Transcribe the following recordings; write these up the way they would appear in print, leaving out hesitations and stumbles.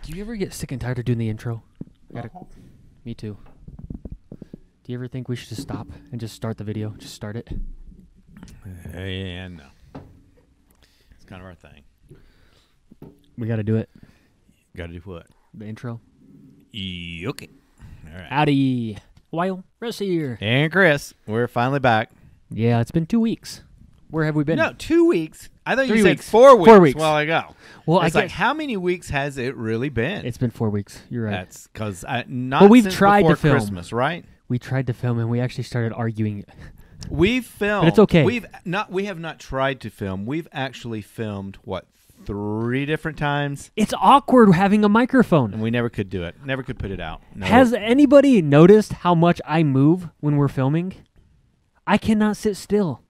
Do you ever get sick and tired of doing the intro? Uh-huh. Me too. Do you ever think we should just stop and just start the video? Just start it? Yeah, no. It's kind of our thing. We got to do it. Got to do what? The intro. Okay. All right. Howdy. Wyo Russ here. And Chris, we're finally back. Yeah, it's been 2 weeks. Where have we been? No, 2 weeks. I thought you 3 said weeks. 4 weeks. 4 weeks. A while ago. Well, It's I like, guess how many weeks has it really been? it's been 4 weeks. You're right. That's because not But we've since tried to before film. Christmas, right? We tried to film and we actually started arguing. We've filmed. But it's okay. We have not tried to film. We've actually filmed, what, 3 different times? It's awkward having a microphone. And we never could do it. Never could put it out. No. Has anybody noticed how much I move when we're filming? I cannot sit still.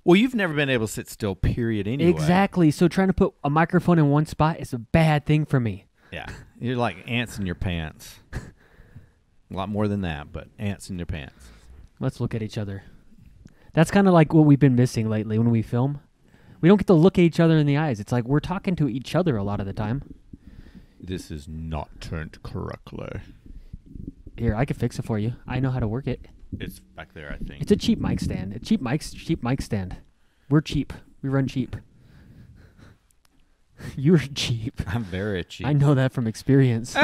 Well, you've never been able to sit still, period, anyway. Exactly. So trying to put a microphone in one spot is a bad thing for me. Yeah. You're like ants in your pants. A lot more than that, but ants in your pants. Let's look at each other. That's kind of like what we've been missing lately when we film. We don't get to look at each other in the eyes. It's like we're talking to each other a lot of the time. This is not turned correctly. Here, I can fix it for you. I know how to work it. It's back there, I think. It's a cheap mic stand. A cheap mic stand. We're cheap. We run cheap. You're cheap. I'm very cheap. I know that from experience.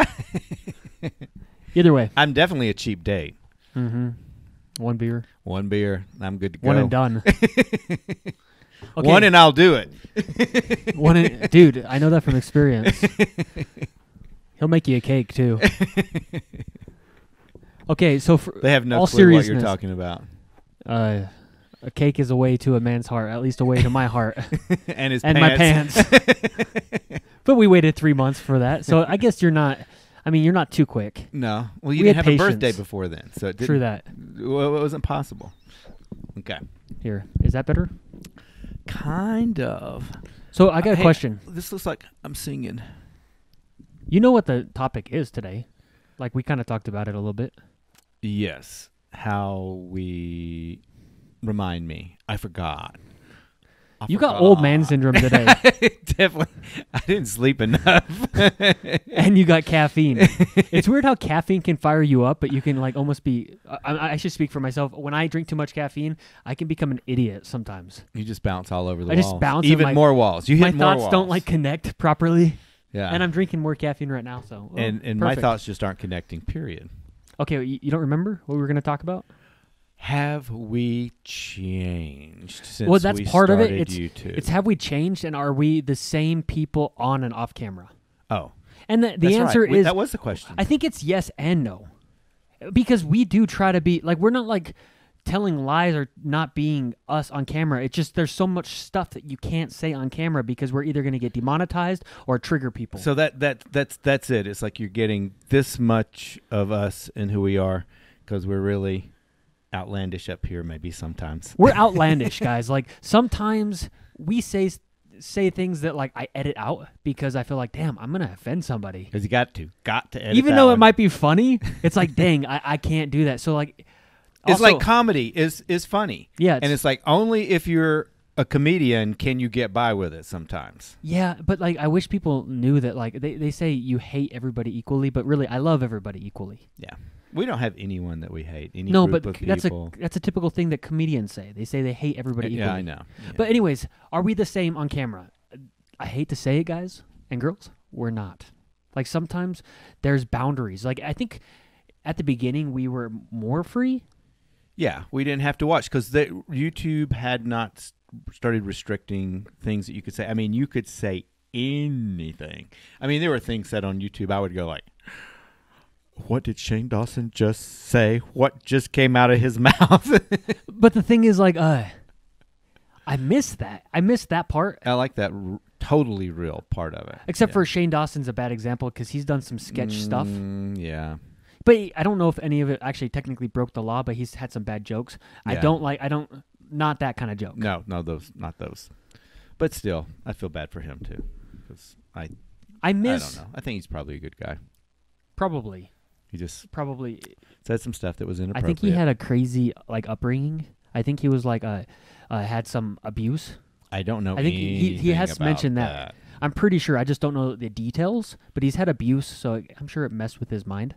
Either way. I'm definitely a cheap date. Mm-hmm. One beer. One beer, I'm good to go. One and done. Okay. One and I'll do it. Dude, I know that from experience. He'll make you a cake, too. Okay, so for They have no all clue what you're seriousness, talking about. a cake is a way to a man's heart, at least a way to my heart. And his and pants. my pants. But we waited 3 months for that, so I guess you're not too quick. No. Well, you We didn't had have a birthday patience. before then, so it didn't. True that. Well, it wasn't possible. Okay. Here, is that better? Kind of. So I got a question. This looks like I'm singing. You know what the topic is today? Like we kind of talked about it a little bit. Yes. How we... Remind me. I forgot. You got old man syndrome today. Definitely. I didn't sleep enough. And you got caffeine. It's weird how caffeine can fire you up, but you can like almost be... I should speak for myself. When I drink too much caffeine, I can become an idiot sometimes. You just bounce all over the I walls. just bounce. Even more walls. You hit my more thoughts walls. don't like connect properly. Yeah. And I'm drinking more caffeine right now, so... And my perfect. thoughts just aren't connecting, period. Okay, you don't remember what we were going to talk about? Have we changed since Well, that's we part of it. started It's YouTube? have we changed, and are we the same people on and off camera? Oh. And the That's answer right. is... That was the question. I think it's yes and no. Because we do try to be... Like, we're not, like, telling lies or not being us on camera. It's just there's so much stuff that you can't say on camera because we're either going to get demonetized or trigger people. So that's it. It's like you're getting this much of us and who we are because we're really outlandish up here maybe sometimes. We're outlandish, guys. Like, sometimes we say things that, like, I edit out because I feel like, damn, I'm going to offend somebody. Because you got to edit Even that though it one. might be funny, it's like, dang, I can't do that. So, like... It's also, like comedy is funny. Yeah. And it's like only if you're a comedian can you get by with it sometimes. Yeah, but, like, I wish people knew that, like, they say you hate everybody equally, but really, I love everybody equally. Yeah. We don't have anyone that we hate. Any No, group but of that's people. a typical thing that comedians say. They say they hate everybody equally. Yeah, I know. Yeah. But anyways, are we the same on camera? I hate to say it, guys and girls, we're not. Like, sometimes there's boundaries. Like, I think at the beginning we were more free. Yeah, we didn't have to watch because YouTube had not started restricting things that you could say. I mean, you could say anything. I mean, there were things said on YouTube I would go like, what did Shane Dawson just say? What just came out of his mouth? But the thing is, like, I miss that. I miss that part. I like that totally real part of it. Except for Shane Dawson's a bad example because he's done some sketch stuff. Yeah. But I don't know if any of it actually technically broke the law, but he's had some bad jokes. Yeah. Not that kind of joke. No, not those. But still, I feel bad for him too. Because I don't know. I think he's probably a good guy. Probably. He just Probably. said some stuff that was I inappropriate. think he had a crazy, like, upbringing. I think he was, like, had some abuse. I don't know I think he has anything mentioned about that. I'm pretty sure. I just don't know the details. But he's had abuse, so I'm sure it messed with his mind.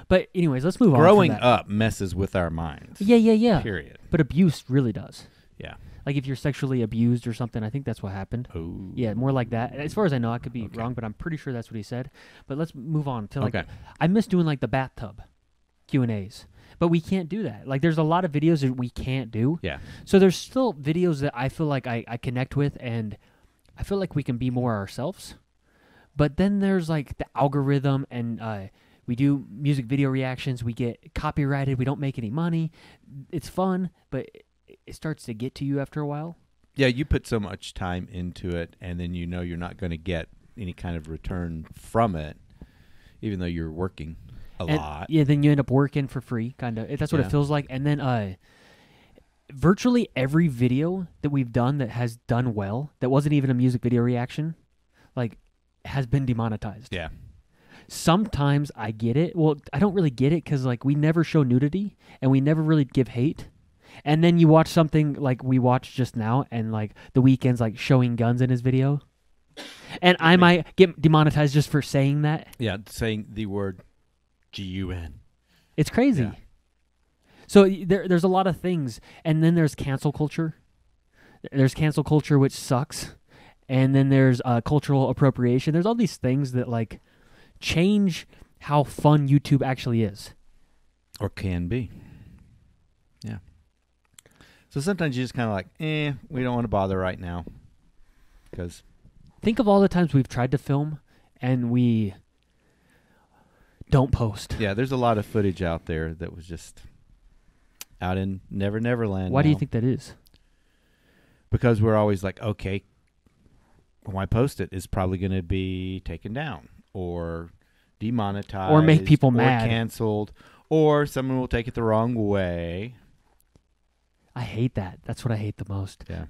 But anyways, let's move on. Growing from that. up messes with our minds. Yeah. Period. But abuse really does. Yeah. Like if you're sexually abused or something, I think that's what happened. Oh. Yeah, more like that. As far as I know, I could be Okay. wrong, but I'm pretty sure that's what he said. But let's move on to like Okay. I miss doing like the bathtub Q&As. But we can't do that. Like there's a lot of videos that we can't do. Yeah. So there's still videos that I feel like I connect with and I feel like we can be more ourselves. But then there's like the algorithm and we do music video reactions. We get copyrighted. We don't make any money. It's fun, but it starts to get to you after a while. Yeah, you put so much time into it, and then you know you're not going to get any kind of return from it, even though you're working a lot. Yeah, then you end up working for free, kind of. That's what Yeah. it feels like. And then virtually every video that we've done that has done well, that wasn't even a music video reaction, like, has been demonetized. Yeah. Sometimes I get it. Well, I don't really get it because, like, we never show nudity and we never really give hate. And then you watch something like we watched just now and, like, The Weeknd's, like, showing guns in his video. And I might get demonetized just for saying that. Yeah, saying the word G-U-N. It's crazy. Yeah. So there's a lot of things. And then there's cancel culture. There's cancel culture, which sucks. And then there's cultural appropriation. There's all these things that, like, change how fun YouTube actually is. Or can be. Yeah. So sometimes you just kind of like, we don't want to bother right now. Because... Think of all the times we've tried to film and we don't post. Yeah, there's a lot of footage out there that was just out in Never Neverland. Why do you now. think that is? Because we're always like, okay, when I post it, it's probably going to be taken down or demonetized. Or make people or mad. Canceled. Or someone will take it the wrong way. I hate that. That's what I hate the most. Yeah.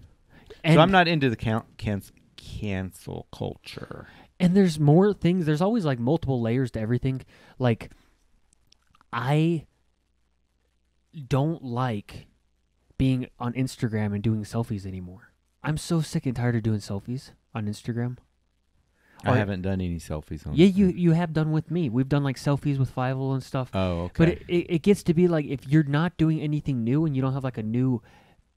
And, So I'm not into the cancel culture. And there's more things. There's always, like, multiple layers to everything. Like, I don't like being on Instagram and doing selfies anymore. I'm so sick and tired of doing selfies on Instagram. I haven't done any selfies on Yeah, you have done with me. We've done, like, selfies with Fievel and stuff. Oh, okay. But it gets to be, like, if you're not doing anything new and you don't have, like, a new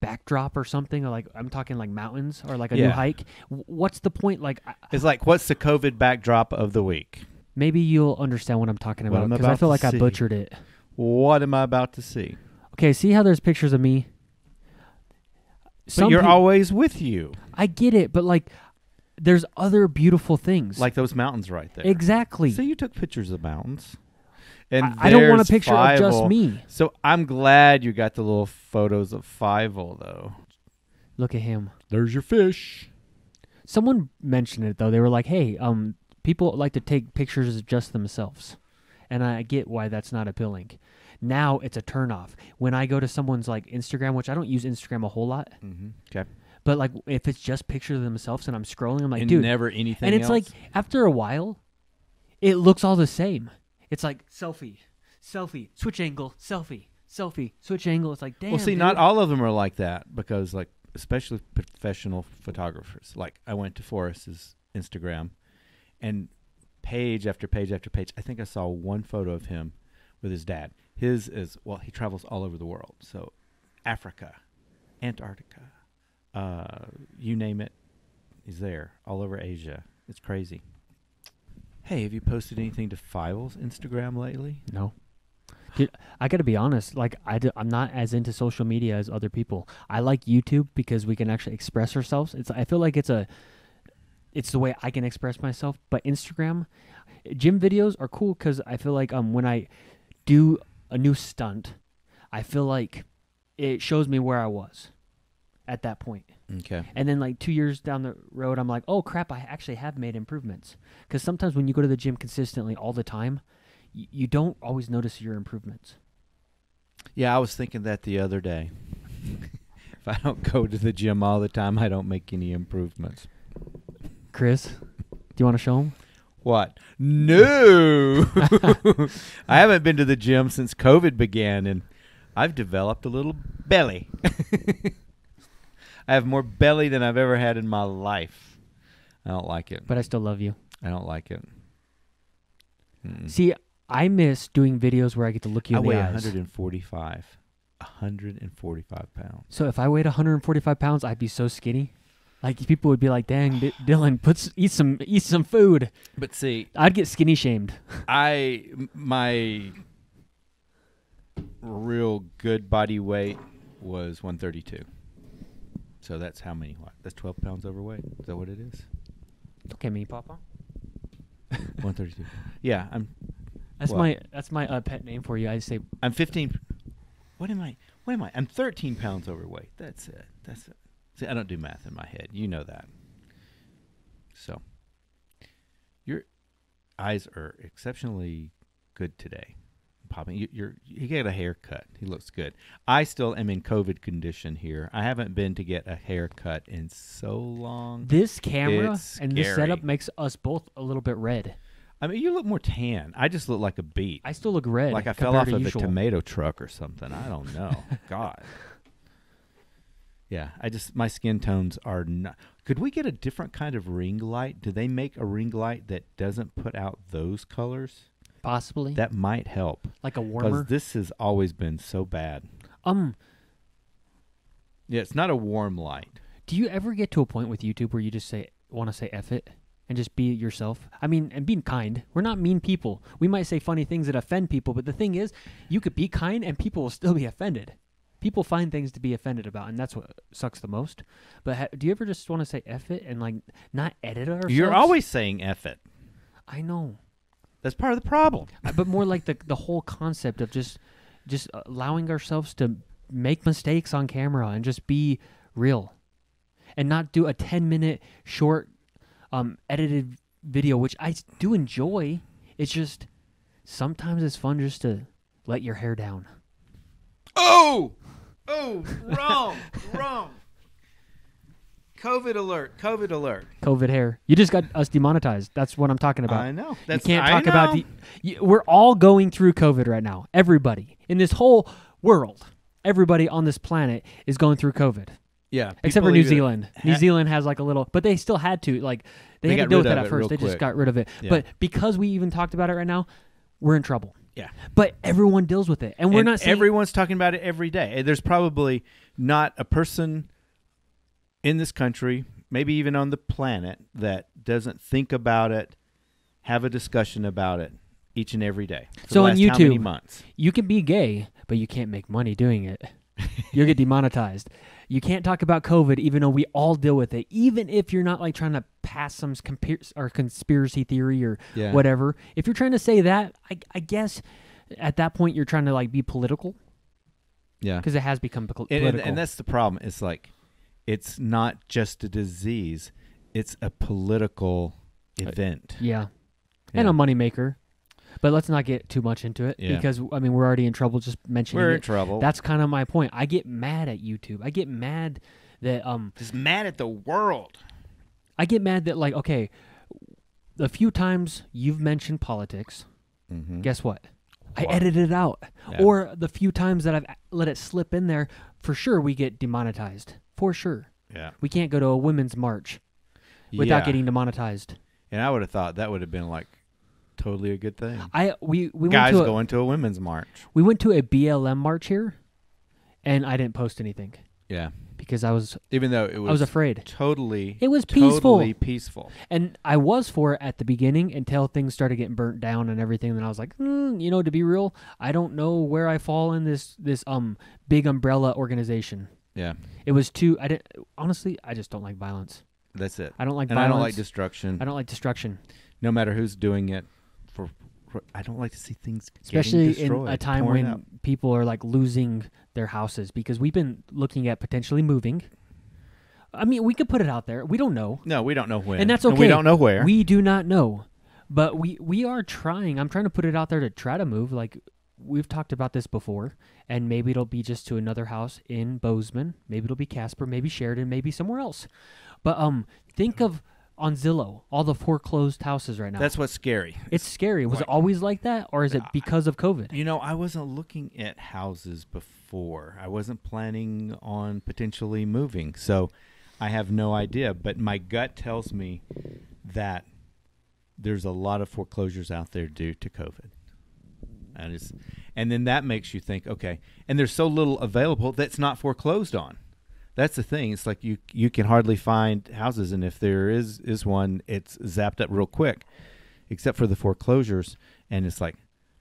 backdrop or something, or, like, I'm talking, like, mountains or, like, a new hike, what's the point? Like, it's like, what's the COVID backdrop of the week? maybe you'll understand what I'm talking What about I'm because I about feel to like I see. butchered it. What am I about to see? Okay, see how there's pictures of me? But you're always with you. I get it, but, like, there's other beautiful things. Like those mountains right there. Exactly. So you took pictures of mountains. And I don't want a there's picture of just Fievel. me. So I'm glad you got the little photos of Fievel, though. Look at him. There's your fish. Someone mentioned it, though. They were like, hey, people like to take pictures of just themselves. And I get why that's not appealing. Now it's a turnoff. When I go to someone's, like, Instagram, which I don't use Instagram a whole lot, Mm-hmm. Okay. but, like, if it's just pictures of themselves and I'm scrolling, I'm like, And dude. never anything And it's else? like, after a while, it looks all the same. It's like, selfie, switch angle, selfie, switch angle. It's like, damn. Well, see, dude. not all of them are like that because, like, especially professional photographers. Like, I went to Forrest's Instagram, and page after page after page, I think I saw one photo of him with his dad. His is, well, he travels all over the world. So, Africa, Antarctica, you name it, he's there. All over Asia. It's crazy. Hey, have you posted anything to Fievel's Instagram lately? No. Dude, I got to be honest. Like, I'm not as into social media as other people. I like YouTube because we can actually express ourselves. I feel like it's the way I can express myself. But Instagram, gym videos are cool because I feel like when I do a new stunt, I feel like it shows me where I was at that point. Okay. And then, like, 2 years down the road, I'm like, oh, crap, I actually have made improvements. Because sometimes when you go to the gym consistently all the time, you don't always notice your improvements. Yeah, I was thinking that the other day. If I don't go to the gym all the time, I don't make any improvements. Chris, do you want to show him? What? No! I haven't been to the gym since COVID began, and I've developed a little belly. I have more belly than I've ever had in my life. I don't like it. But I still love you. I don't like it. Mm-mm. See, I miss doing videos where I get to look you I in the weigh eyes. 145. 145 pounds. So if I weighed 145 pounds, I'd be so skinny. Like people would be like, "Dang, Dylan, eat some food." But see, I'd get skinny shamed. my real good body weight was 132. So that's how many? What? That's 12 pounds overweight. Is that what it is? Look at me, Papa. 132. Yeah, That's what? my pet name for you. I say I'm 15. What am I? I'm 13 pounds overweight. That's it. See, I don't do math in my head. You know that. So, your eyes are exceptionally good today. Popping, you get a haircut. He looks good. I still am in COVID condition here. I haven't been to get a haircut in so long. this camera It's and this scary. setup makes us both a little bit red. I mean, you look more tan. I just look like a beet. I still look red. Like I fell compared off to of usual. a tomato truck or something. I don't know. God. Yeah, my skin tones are not. Could we get a different kind of ring light? Do they make a ring light that doesn't put out those colors? Possibly. That might help. Like a warmer. Because this has always been so bad. Yeah, it's not a warm light. do you ever get to a point with YouTube where you just want to say F it and just be yourself? I mean, and being kind. We're not mean people. We might say funny things that offend people, but the thing is, you could be kind and people will still be offended. People find things to be offended about, and that's what sucks the most. But do you ever just want to say F it and like not edit ourselves? You're always saying F it. I know. That's part of the problem. But more like the whole concept of just allowing ourselves to make mistakes on camera and just be real and not do a 10-minute short edited video, which I do enjoy. It's just sometimes it's fun just to let your hair down. Oh, wrong. COVID alert. COVID hair. You just got us demonetized. That's what I'm talking about. I know. You can't talk about we're all going through COVID right now. Everybody in this whole world, everybody on this planet is going through COVID. Yeah. Except for New Zealand. New Zealand has like a little, but they still had to, like, they had to got deal with rid that of at it first. real They just quick. got rid of it. Yeah. But because we even talked about it right now, we're in trouble. Yeah. But everyone deals with it. And we're not saying everyone's talking about it every day. There's probably not a person in this country, maybe even on the planet, that doesn't think about it, have a discussion about it each and every day. For So the on last how many YouTube, months? you can be gay, but you can't make money doing it. You'll get demonetized. You can't talk about COVID, even though we all deal with it. Even if you're not like trying to pass some conspiracy theory or whatever. If you're trying to say that, I guess at that point you're trying to like be political. Yeah. Because it has become political. And that's the problem. It's like, it's not just a disease. It's a political event. Yeah. And a moneymaker. But let's not get too much into it because, I mean, we're already in trouble just mentioning it. We're in trouble. That's kind of my point. I get mad at YouTube. I get mad that... just mad at the world. I get mad that, like, okay, the few times you've mentioned politics, guess what? I edited it out. Yeah. Or the few times that I've let it slip in there, for sure we get demonetized. For sure. Yeah. We can't go to a women's march without getting demonetized. And I would have thought that would have been like totally a good thing. We Guys went to going to a women's march. We went to a BLM march here, and I didn't post anything. Yeah. Because I was afraid. It was peaceful. Totally peaceful. And I was for it at the beginning until things started getting burnt down and everything. And I was like, to be real, I don't know where I fall in this big umbrella organization. Yeah. It was honestly, I just don't like violence. That's it. I don't like and violence. I don't like destruction. I don't like destruction. No matter who's doing it. I don't like to see things especially getting destroyed, in a time when up. people are like losing their houses, because we've been looking at potentially moving. I mean, we could put it out there. We don't know. No, we don't know when. And that's okay. And we don't know where. We do not know. But we are trying. I'm trying to put it out there to try to move. Like, we've talked about this before, and maybe it'll be just to another house in Bozeman. Maybe it'll be Casper, maybe Sheridan, maybe somewhere else. But think of on Zillow, all the foreclosed houses right now. That's what's scary. It's scary. Was it always like that, or is it because of COVID? I wasn't looking at houses before. I wasn't planning on potentially moving. So I have no idea, but my gut tells me that there's a lot of foreclosures out there due to COVID. And then that makes you think, okay, and there's so little available that's not foreclosed on. That's the thing. It's like you can hardly find houses, and if there is one, it's zapped up real quick, except for the foreclosures. And it's like,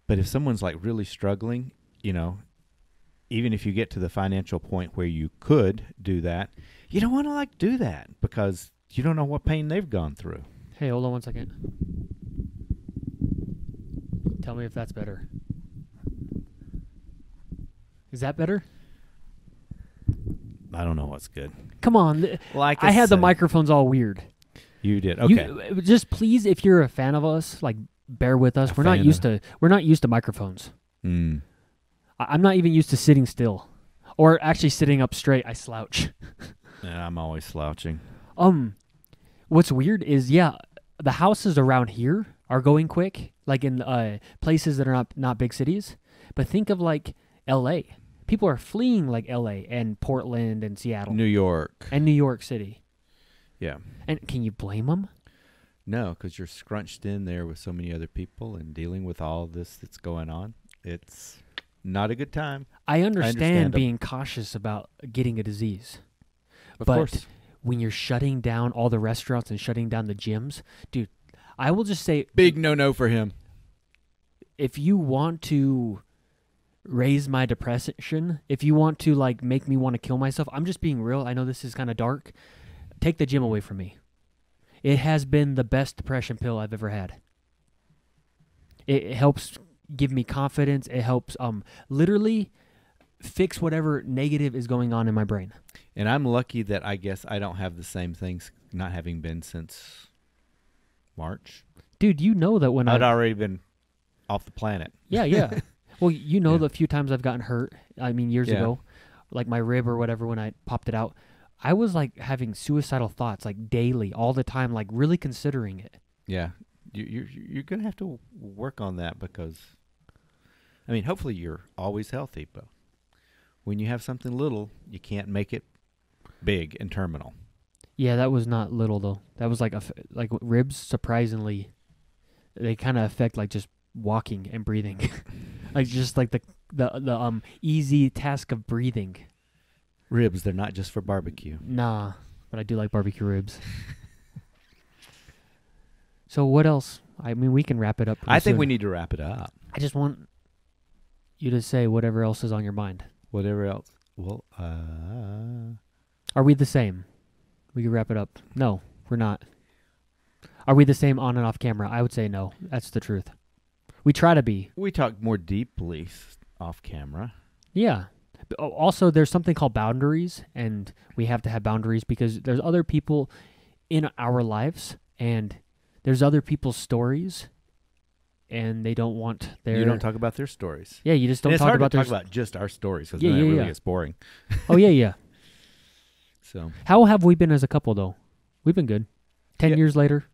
but if someone's like really struggling, even if you get to the financial point where you could do that, you don't want to like do that because you don't know what pain they've gone through. Hey, hold on 1 second. Tell me if that's better. Is that better? I don't know what's good. Come on. Like I had the microphones all weird. You did. Okay. Just please, if you're a fan of us, like bear with us. We're not used to microphones. Mm. I'm not even used to sitting still, or actually sitting up straight. I slouch. Yeah, I'm always slouching. What's weird is the houses around here are going quick, like in places that are not big cities. But think of like L.A. People are fleeing like L.A. and Portland and Seattle, New York, and New York City. Yeah. And can you blame them? No, because you're scrunched in there with so many other people and dealing with all this that's going on. It's not a good time. I understand being cautious about getting a disease. Of course. When you're shutting down all the restaurants and shutting down the gyms, dude, I will just say... Big no-no for him. If you want to raise my depression, if you want to like make me want to kill myself, I'm just being real. I know this is kind of dark. Take the gym away from me. It has been the best depression pill I've ever had. It helps give me confidence. It helps literally fix whatever negative is going on in my brain. And I'm lucky that I guess I don't have the same things, not having been since March. Dude, you know that when I'd already been off the planet. Yeah. Well, the few times I've gotten hurt, years ago, like my rib or whatever, when I popped it out, I was like having suicidal thoughts like daily, all the time, like really considering it. Yeah. You're going to have to work on that because, hopefully you're always healthy, but when you have something little, you can't make it big and terminal. Yeah, that was not little though. That was like ribs. Surprisingly, they kind of affect like just walking and breathing, like just like the easy task of breathing. Ribs, they're not just for barbecue. Nah, but I do like barbecue ribs. So what else? We can wrap it up. I think we need to wrap it up. I just want you to say whatever else is on your mind. Whatever else. Well, are we the same? We can wrap it up. No, we're not. Are we the same on and off camera? I would say no. That's the truth. We try to be. We talk more deeply off camera. Yeah. But also, there's something called boundaries, and we have to have boundaries because there's other people in our lives, and there's other people's stories, and they don't want their... You don't talk about their stories. Yeah, you just don't talk about their... It's hard to talk about just our stories because then it really gets boring. Oh, yeah. So, how have we been as a couple, though? We've been good. 10 years later.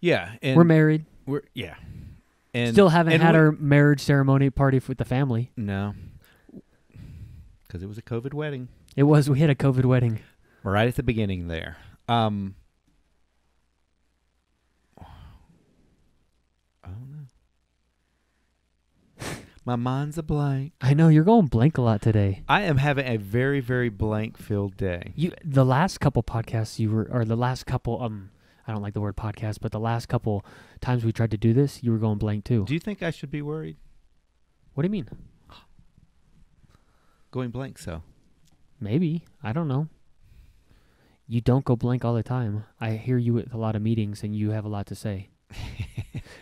Yeah. And we're married. And still haven't had our marriage ceremony party with the family. No. Because it was a COVID wedding. It was. We had a COVID wedding. Right at the beginning there. I don't know. My mind's a blank. I know. You're going blank a lot today. I am having a very, very blank-filled day. The last couple podcasts the last couple, I don't like the word podcast, but the last couple times we tried to do this, you were going blank too. Do you think I should be worried? What do you mean? Going blank, so. Maybe. I don't know. You don't go blank all the time. I hear you at a lot of meetings and you have a lot to say.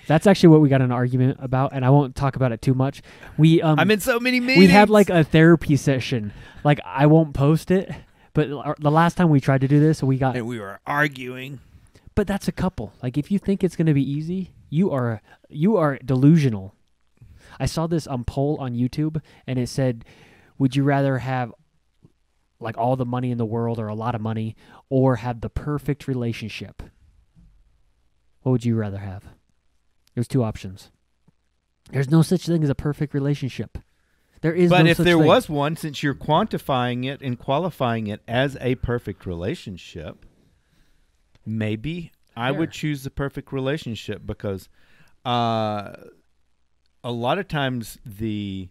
That's actually what we got in an argument about, and I won't talk about it too much. I'm in so many meetings. We had like a therapy session. Like I won't post it, but the last time we tried to do this, and we were arguing. But that's a couple. Like if you think it's going to be easy, you are delusional. I saw this poll on YouTube, and it said, would you rather have like all the money in the world or a lot of money, or have the perfect relationship? What would you rather have? There's two options. There's no such thing as a perfect relationship. There is But no if such there thing. was one, since you're quantifying it and qualifying it as a perfect relationship, maybe I would choose the perfect relationship because a lot of times the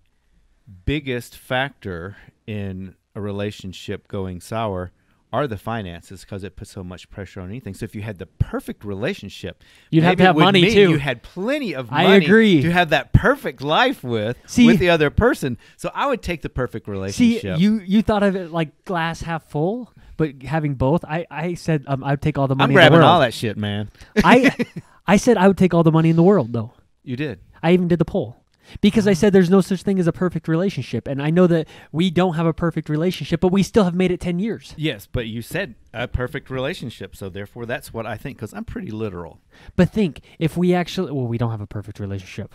biggest factor in a relationship going sour are the finances because it puts so much pressure on anything. So if you had the perfect relationship, You'd have maybe to have it would money, mean too. You had plenty of I money agree. to have that perfect life with the other person. So I would take the perfect relationship. See, you thought of it like glass half full, but having both. I said I'd take all the money I'm grabbing in the world. all that shit, man. I said I would take all the money in the world, though. You did. I even did the poll. Because I said there's no such thing as a perfect relationship. And I know that we don't have a perfect relationship, but we still have made it 10 years. Yes, but you said a perfect relationship, so therefore that's what I think, because I'm pretty literal. But think, if we actually... Well, we don't have a perfect relationship.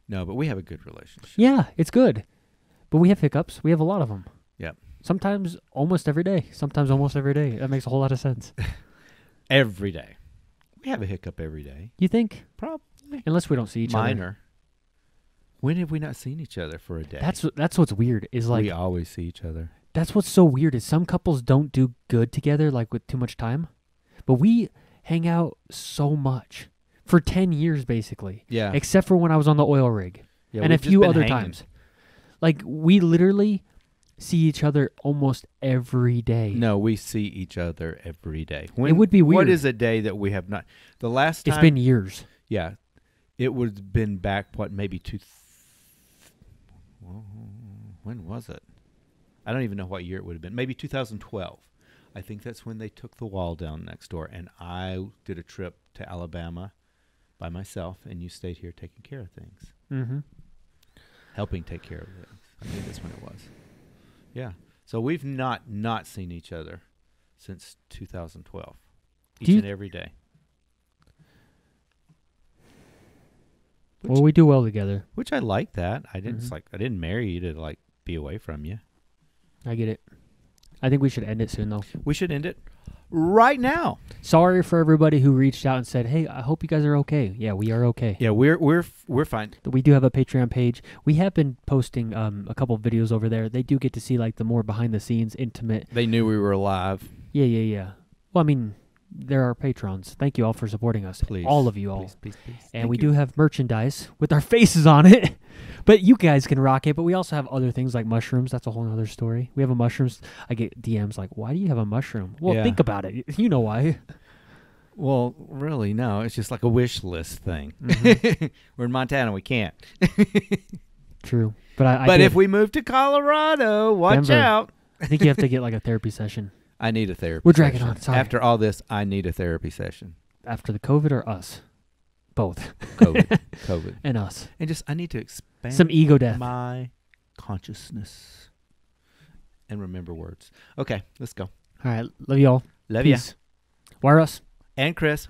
No, but we have a good relationship. Yeah, it's good. But we have hiccups. We have a lot of them. Yep. Sometimes almost every day. Sometimes almost every day. That makes a whole lot of sense. Every day. We have a hiccup every day. You think? Probably. Unless we don't see each other. Minor. When have we not seen each other for a day? That's what's weird. Is like we always see each other. That's what's so weird is some couples don't do good together, like with too much time. But we hang out so much for 10 years, basically. Yeah. Except for when I was on the oil rig, Yeah, and a we've just few been other hanging. times. Like we literally see each other almost every day. No, we see each other every day. It would be weird. What is a day that we have not? The last time. It's been years. Yeah. It would have been back, maybe when was it? I don't even know what year it would have been. Maybe 2012. I think that's when they took the wall down next door, and I did a trip to Alabama by myself, and you stayed here taking care of things. Mm-hmm. Helping take care of things. I think that's when it was. Yeah. So we've not seen each other since 2012. Each and every day. Well, we do well together. Which I like that. I didn't marry you to be away from you. I get it. I think we should end it soon, though. We should end it right now. Sorry for everybody who reached out and said, "Hey, I hope you guys are okay." Yeah, we are okay. Yeah, we're fine. We do have a Patreon page. We have been posting a couple videos over there. They do get to see the more behind the scenes, intimate. They knew we were alive. Yeah. Well, I mean, they're our patrons. Thank you all for supporting us. Please. All of you all. Please. And Thank we you. do have merchandise with our faces on it. But you guys can rock it. But we also have other things like mushrooms. That's a whole other story. We have a mushrooms. I get DMs like, why do you have a mushroom? Well, Yeah. think about it. You know why. Well, really, no. It's just like a wish list thing. Mhm. We're in Montana. We can't. True. But But did. if we move to Colorado, watch Denver. out. I think you have to get a therapy session. I need a therapy We're dragging session. on. Sorry. After all this, I need a therapy session. After the COVID or us? Both. COVID. And us. And I need to expand Some ego death. my consciousness and remember words. Okay, let's go. All right. Love you all. Love you. Peace. Wyo Russ. And Chris.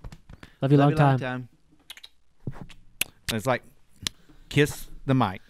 Love you Love long you time. It's like kiss the mic.